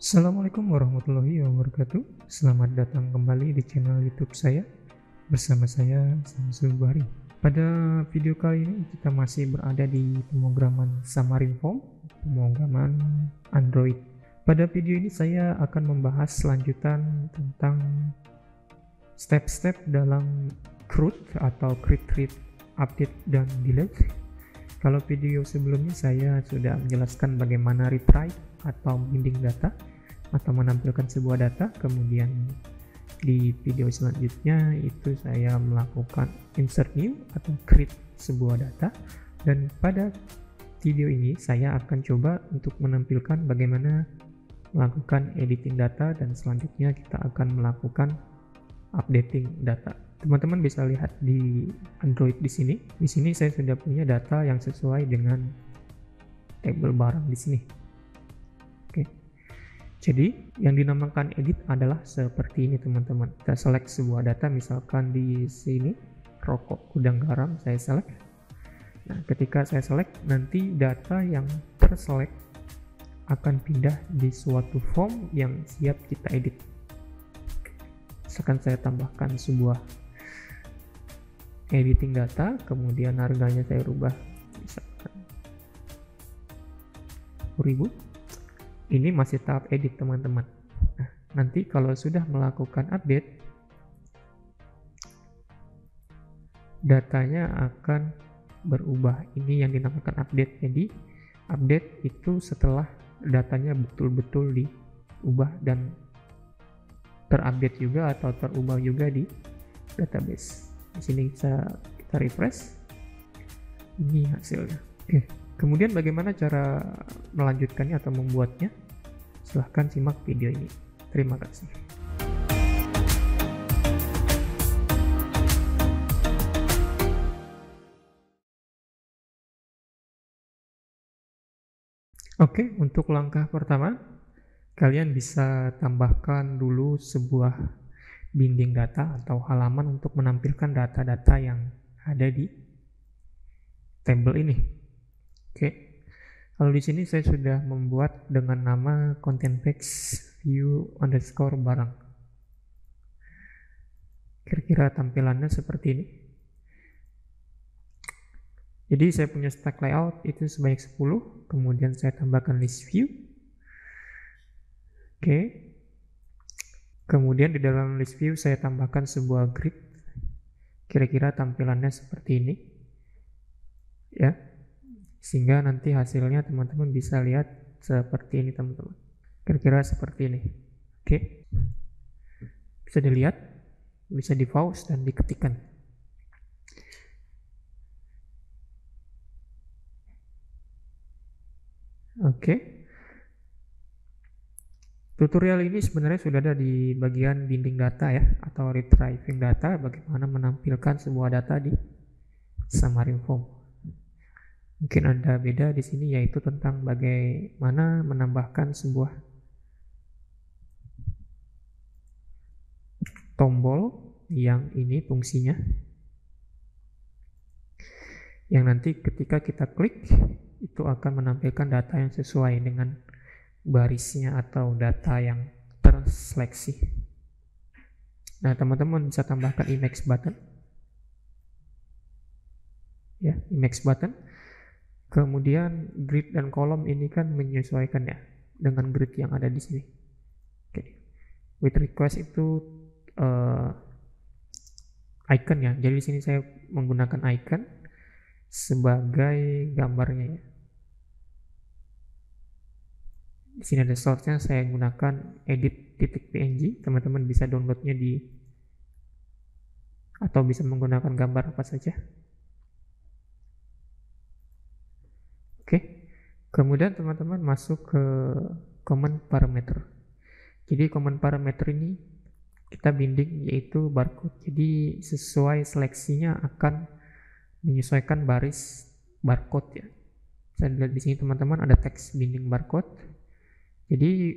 Assalamualaikum warahmatullahi wabarakatuh. Selamat datang kembali di channel YouTube saya. Bersama saya Samsul Bahri. Pada video kali ini kita masih berada di pemrograman Xamarin Form, pemrograman Android. Pada video ini saya akan membahas lanjutan tentang step-step dalam CRUD atau create, update, dan delete. Kalau video sebelumnya saya sudah menjelaskan bagaimana read-write atau binding data atau menampilkan sebuah data. Kemudian di video selanjutnya itu saya melakukan insert new atau create sebuah data, dan pada video ini saya akan coba untuk menampilkan bagaimana melakukan editing data, dan selanjutnya kita akan melakukan updating data. Teman-teman bisa lihat di Android di sini. Di sini saya sudah punya data yang sesuai dengan tabel barang di sini. Oke. Jadi yang dinamakan edit adalah seperti ini, teman-teman. Kita select sebuah data, misalkan di sini rokok gudang garam, saya select. Nah, ketika saya select, nanti data yang terselect akan pindah di suatu form yang siap kita edit. Misalkan saya tambahkan sebuah editing data, kemudian harganya saya rubah misalkan 10.000. Ini masih tahap edit, teman-teman. Nah, nanti kalau sudah melakukan update, datanya akan berubah. Ini yang dinamakan update. Jadi update itu setelah datanya betul-betul diubah dan terupdate juga atau terubah juga di database. Di sini kita refresh. Ini hasilnya. Oke. Kemudian bagaimana cara melanjutkannya atau membuatnya? Silahkan simak video ini. Terima kasih. Oke, untuk langkah pertama, kalian bisa tambahkan dulu sebuah binding data atau halaman untuk menampilkan data-data yang ada di tabel ini. Oke, kalau di sini saya sudah membuat dengan nama content page view underscore barang. Kira-kira tampilannya seperti ini. Jadi saya punya stack layout itu sebanyak 10, kemudian saya tambahkan list view. Oke. Kemudian di dalam list view saya tambahkan sebuah grid. Kira-kira tampilannya seperti ini. Ya. Sehingga nanti hasilnya teman-teman bisa lihat seperti ini, teman-teman. Kira-kira seperti ini. Oke. Bisa dilihat, bisa di pause dan diketikkan. Oke. Tutorial ini sebenarnya sudah ada di bagian binding data ya, atau retrieving data, bagaimana menampilkan sebuah data di Xamarin Form. Mungkin ada beda di sini, yaitu tentang bagaimana menambahkan sebuah tombol yang ini fungsinya, yang nanti ketika kita klik itu akan menampilkan data yang sesuai dengan barisnya atau data yang terseleksi. Nah, teman-teman bisa tambahkan image button. Ya, image button. Kemudian grid dan kolom ini kan menyesuaikan ya dengan grid yang ada di sini. Oke. With request itu icon ya. Jadi di sini saya menggunakan icon sebagai gambarnya ya. Di sini ada source-nya, saya gunakan edit.png. Teman-teman bisa downloadnya atau bisa menggunakan gambar apa saja. Oke. Kemudian teman-teman masuk ke command parameter. Jadi command parameter ini kita binding yaitu barcode. Jadi sesuai seleksinya akan menyesuaikan baris barcode ya. Saya lihat di sini teman-teman ada teks binding barcode. Jadi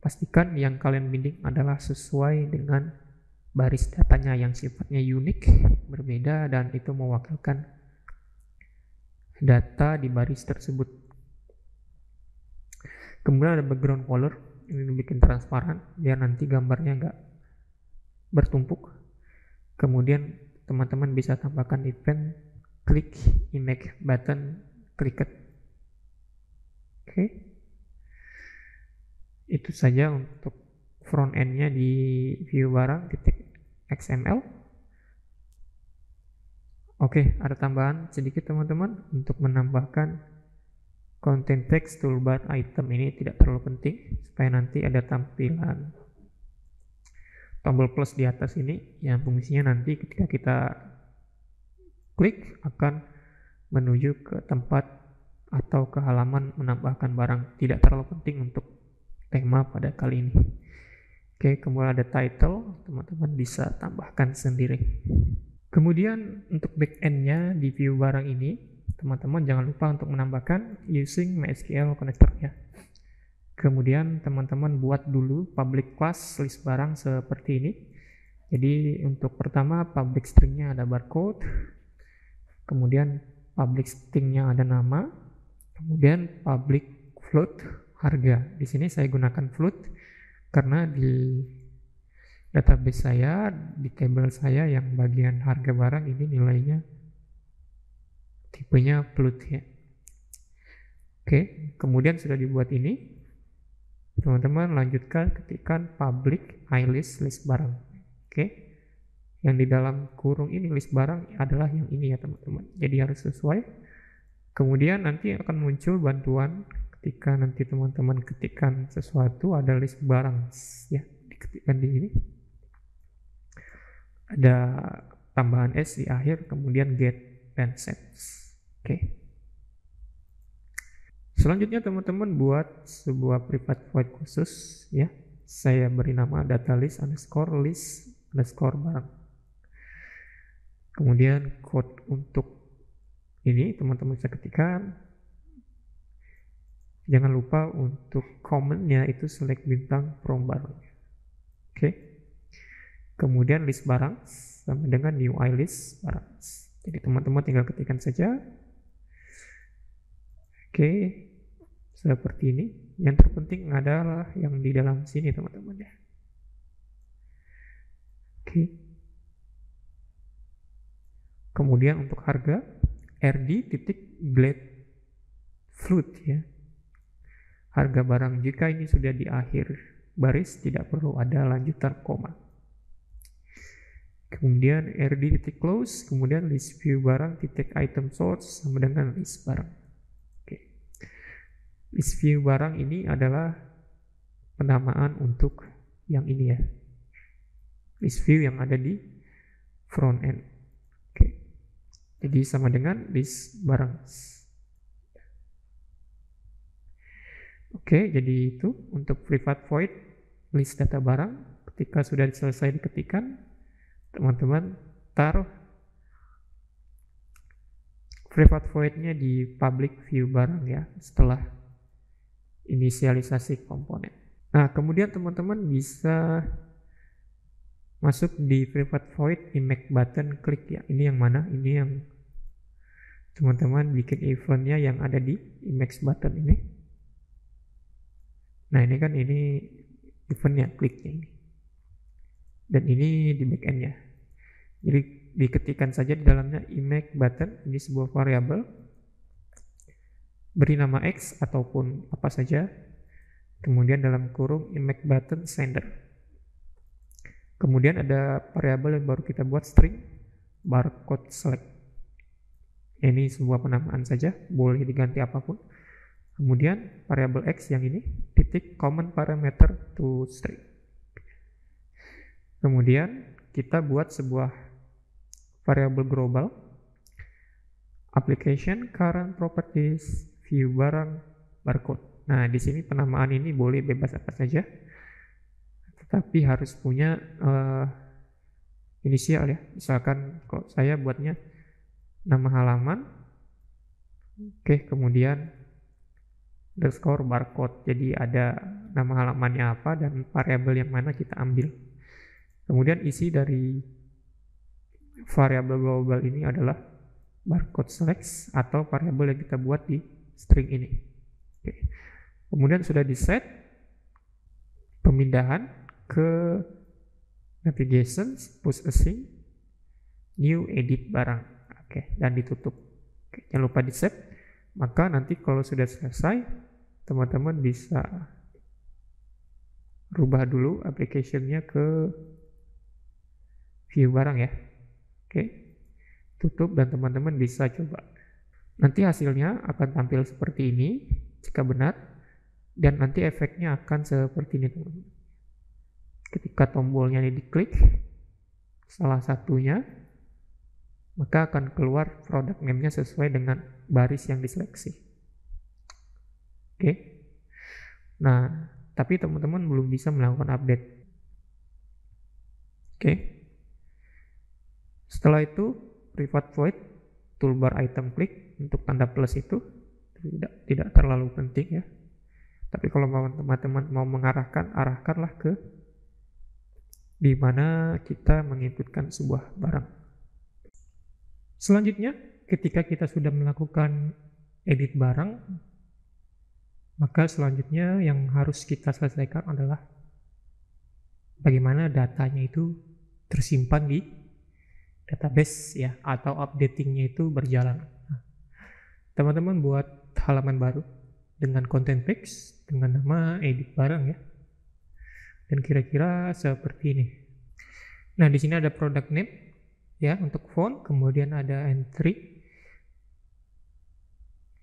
pastikan yang kalian binding adalah sesuai dengan baris datanya yang sifatnya unik, berbeda, dan itu mewakilkan data di baris tersebut. Kemudian ada background color. ini dibikin transparan biar nanti gambarnya nggak bertumpuk. Kemudian teman-teman bisa tambahkan event klik image button cricket. Oke. Itu saja untuk front end-nya di view barang .xml. Oke, ada tambahan sedikit teman-teman untuk menambahkan content text toolbar item. Ini tidak terlalu penting supaya nanti ada tampilan tombol plus di atas ini yang fungsinya nanti ketika kita klik akan menuju ke tempat atau ke halaman menambahkan barang. Tidak terlalu penting untuk tema pada kali ini. Oke, kemudian ada title, teman-teman bisa tambahkan sendiri. Kemudian untuk backend-nya di view barang ini, teman-teman jangan lupa untuk menambahkan using MySQL connector ya. Kemudian teman-teman buat dulu public class list barang seperti ini. Jadi untuk pertama public string-nya ada barcode, kemudian public string-nya ada nama, kemudian public float harga. Di sini saya gunakan float karena di database saya, di table saya yang bagian harga barang ini nilainya tipenya float ya. Oke, kemudian sudah dibuat ini, teman-teman lanjutkan ketikkan public list barang. Oke, yang di dalam kurung ini list barang adalah yang ini ya teman-teman, jadi harus sesuai. Kemudian nanti akan muncul bantuan ketika nanti teman-teman ketikkan sesuatu, ada list barang ya, diketikkan di ini, ada tambahan s di akhir, kemudian get dan set. Oke. Selanjutnya teman-teman buat sebuah private void khusus ya. Saya beri nama data list underscore barang. Kemudian code untuk ini teman-teman bisa ketikkan. Jangan lupa untuk comment-nya itu select bintang from barang. Oke. Kemudian list barang sama dengan new list barang. Jadi teman-teman tinggal ketikkan saja. Oke, seperti ini. Yang terpenting adalah yang di dalam sini teman-teman ya. Oke. Kemudian untuk harga rd.glad float ya. Harga barang, jika ini sudah di akhir baris tidak perlu ada lanjutan koma. Kemudian rd.close, kemudian list view barang item source sama dengan list barang. Oke. List view barang ini adalah penamaan untuk yang ini ya. List view yang ada di front end. Oke. Jadi sama dengan list barang. Oke, jadi itu untuk private void list data barang. Ketika sudah selesai diketikkan, teman-teman taruh private void-nya di public view barang ya, setelah inisialisasi komponen. Nah, kemudian teman-teman bisa masuk di private void image button klik ya. Ini yang mana? Ini yang teman-teman bikin eventnya yang ada di image button ini. Nah, ini kan ini eventnya, kliknya ini. Dan ini di backend-nya. Jadi diketikkan saja di dalamnya image button, ini sebuah variabel. Beri nama X ataupun apa saja. Kemudian dalam kurung image button sender. Kemudian ada variabel yang baru kita buat, string barcode select. Ini sebuah penamaan saja, boleh diganti apapun. Kemudian variabel X yang ini titik common parameter to string. Kemudian kita buat sebuah variabel global application current properties view barang barcode. Nah, di sini penamaan ini boleh bebas apa saja, tetapi harus punya inisial ya. Misalkan kok saya buatnya nama halaman, oke, kemudian underscore barcode, jadi ada nama halamannya apa dan variabel yang mana kita ambil. Kemudian isi dari variabel global ini adalah barcode select atau variabel yang kita buat di string ini. Oke. Kemudian sudah di set, pemindahan ke navigation, push async, new edit barang. Oke, dan ditutup. Oke, jangan lupa di save. Maka nanti kalau sudah selesai, teman-teman bisa rubah dulu application-nya ke view barang ya. Oke, tutup dan teman-teman bisa coba. Nanti hasilnya akan tampil seperti ini jika benar, dan nanti efeknya akan seperti ini teman-teman. Ketika tombolnya ini diklik salah satunya, maka akan keluar product name-nya sesuai dengan baris yang diseleksi. Oke. Nah, tapi teman-teman belum bisa melakukan update. Oke. Setelah itu, private void toolbar item click untuk tanda plus itu tidak terlalu penting ya. Tapi kalau teman-teman mau mengarahkan, arahkanlah ke di mana kita menginputkan sebuah barang. Selanjutnya, ketika kita sudah melakukan edit barang, maka selanjutnya yang harus kita selesaikan adalah bagaimana datanya itu tersimpan di database ya, atau updatingnya itu berjalan. Teman-teman buat halaman baru dengan content page dengan nama edit barang ya, dan kira-kira seperti ini. Nah, di sini ada product name ya untuk font, kemudian ada entry.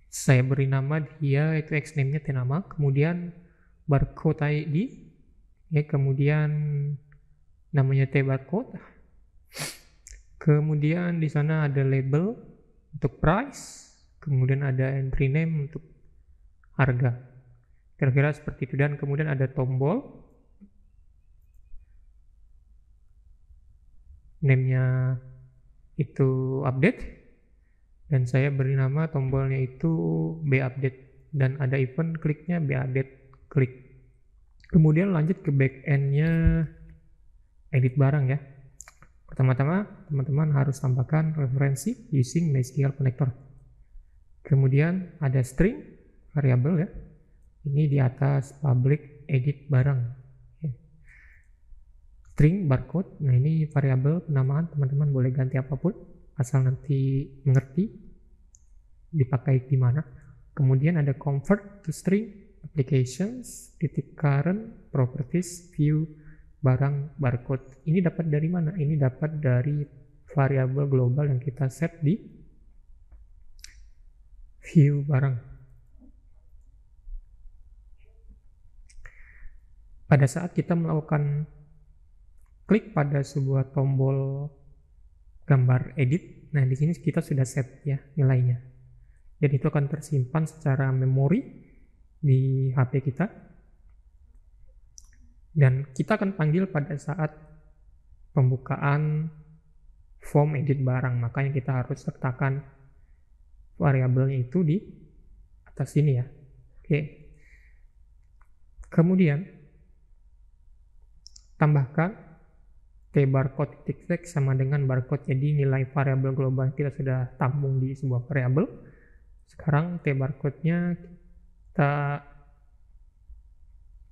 Saya beri nama dia itu xname-nya tenama, kemudian barcode ID ya, kemudian namanya tbarcode. Kemudian di sana ada label untuk price, kemudian ada entry name untuk harga. Kira-kira seperti itu, dan kemudian ada tombol. Name-nya itu update, dan saya beri nama tombolnya itu bupdate, dan ada event kliknya bupdate klik. Kemudian lanjut ke back end-nya edit barang ya. Pertama-tama teman-teman harus tambahkan referensi using MySQL connector. Kemudian ada string variable ya, ini di atas public edit barang ya. String barcode, nah ini variabel penamaan, teman-teman boleh ganti apapun asal nanti mengerti dipakai di mana. Kemudian ada convert to string applications current properties view barang barcode. Ini dapat dari mana? Ini dapat dari variabel global yang kita set di view barang. Pada saat kita melakukan klik pada sebuah tombol gambar edit, nah di sini kita sudah set ya nilainya. Jadi itu akan tersimpan secara memori di HP kita. Dan kita akan panggil pada saat pembukaan form edit barang, makanya kita harus letakkan variabelnya itu di atas sini ya. Oke. Kemudian tambahkan tbarcode text sama dengan barcode, jadi nilai variabel global kita sudah tampung di sebuah variabel. Sekarang tbarcode-nya kita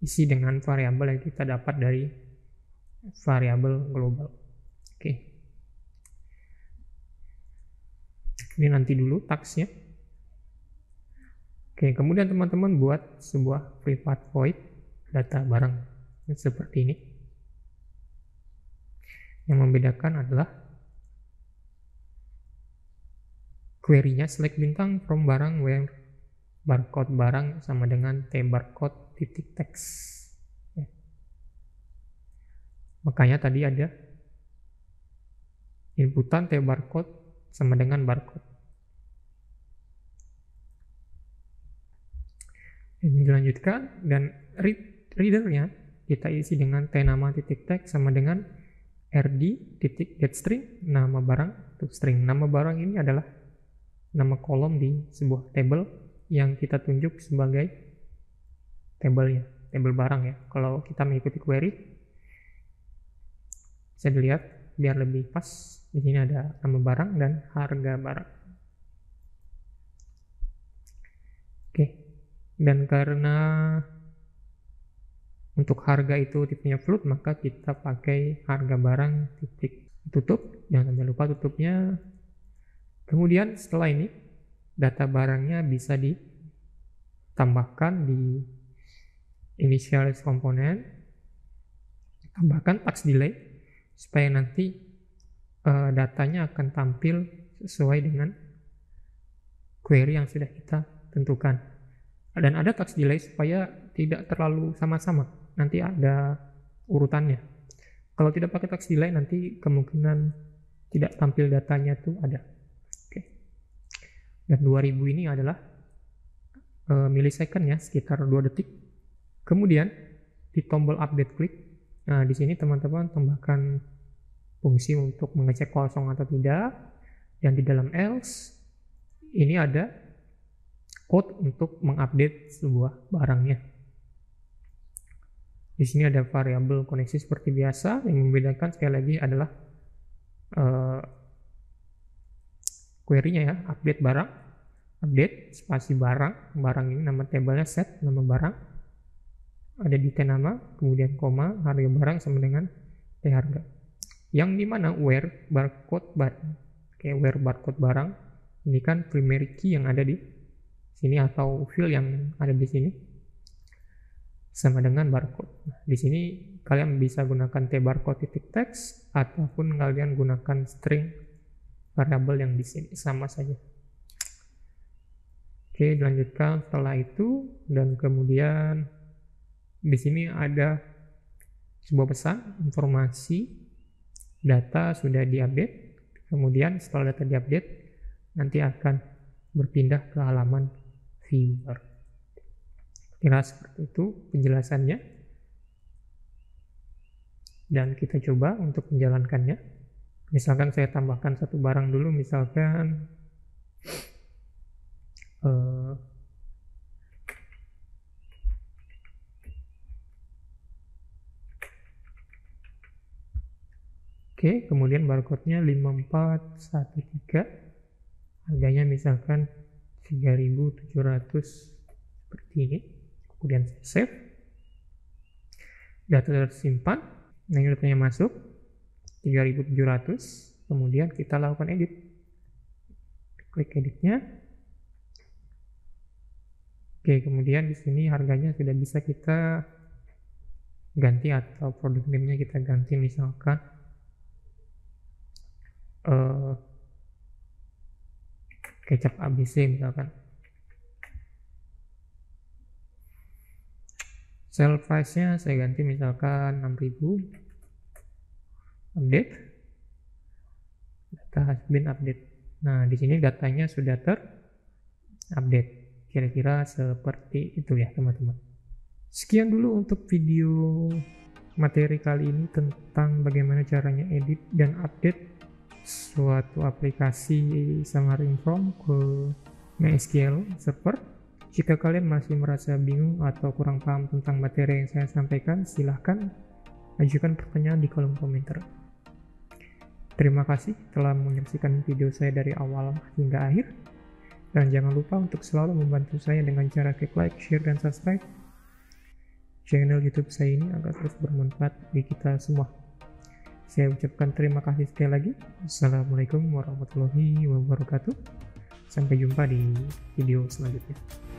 isi dengan variabel yang kita dapat dari variabel global. Oke. Ini nanti dulu tagsnya. Oke, kemudian teman-teman buat sebuah private void data barang seperti ini. Yang membedakan adalah query-nya select bintang from barang where barcode barang sama dengan tbarcode titik text ya. Makanya tadi ada inputan tbarcode sama dengan barcode. Ini dilanjutkan, dan readernya kita isi dengan tnama titik text sama dengan rd titik getString nama barang untuk string. Nama barang ini adalah nama kolom di sebuah table yang kita tunjuk sebagai tabelnya, tabel barang ya. Kalau kita mengikuti query bisa dilihat biar lebih pas, di sini ada nama barang dan harga barang. Oke. Dan karena untuk harga itu tipenya float, maka kita pakai harga barang titik tutup, jangan sampai lupa tutupnya. Kemudian setelah ini data barangnya bisa ditambahkan di initialize komponen, tambahkan tax delay supaya nanti datanya akan tampil sesuai dengan query yang sudah kita tentukan. Dan ada tax delay supaya tidak terlalu sama-sama, nanti ada urutannya. Kalau tidak pakai tax delay nanti kemungkinan tidak tampil datanya tuh ada. Oke. Dan 2000 ini adalah millisecond ya, sekitar 2 detik. Kemudian di tombol update click, nah di sini teman-teman tambahkan fungsi untuk mengecek kosong atau tidak, dan di dalam else ini ada code untuk mengupdate sebuah barangnya. Di sini ada variabel koneksi seperti biasa, yang membedakan sekali lagi adalah query-nya ya, update barang, update spasi barang ini nama tabelnya set, nama barang, ada di t nama, kemudian koma, harga barang sama dengan t harga. Yang dimana where barcode barang ini kan primary key yang ada di sini atau field yang ada di sini sama dengan barcode. Nah, di sini kalian bisa gunakan tbarcode titik text ataupun kalian gunakan string variabel yang di sini sama saja. Oke, dilanjutkan setelah itu, dan kemudian di sini ada sebuah pesan informasi data sudah diupdate. Kemudian setelah data diupdate nanti akan berpindah ke halaman viewer. Kira seperti itu penjelasannya, dan kita coba untuk menjalankannya. Misalkan saya tambahkan satu barang dulu, misalkan oke, kemudian barcode-nya 5413, harganya misalkan 3.700 seperti ini. Kemudian save, data tersimpan. Nah, ini datanya masuk 3.700. Kemudian kita lakukan edit, klik editnya. Oke, kemudian di sini harganya sudah bisa kita ganti atau produk name-nya kita ganti, misalkan kecap ABC misalkan. Sell price-nya saya ganti misalkan 6.000. Update. Data has been update. Nah, di sini datanya sudah terupdate. Kira-kira seperti itu ya, teman-teman. Sekian dulu untuk video materi kali ini tentang bagaimana caranya edit dan update suatu aplikasi Xamarin From ke MySQL server. Jika kalian masih merasa bingung atau kurang paham tentang materi yang saya sampaikan, silahkan ajukan pertanyaan di kolom komentar. Terima kasih telah menyaksikan video saya dari awal hingga akhir. Dan jangan lupa untuk selalu membantu saya dengan cara klik like, share, dan subscribe channel YouTube saya ini agar terus bermanfaat bagi kita semua. Saya ucapkan terima kasih sekali lagi. Assalamualaikum warahmatullahi wabarakatuh. Sampai jumpa di video selanjutnya.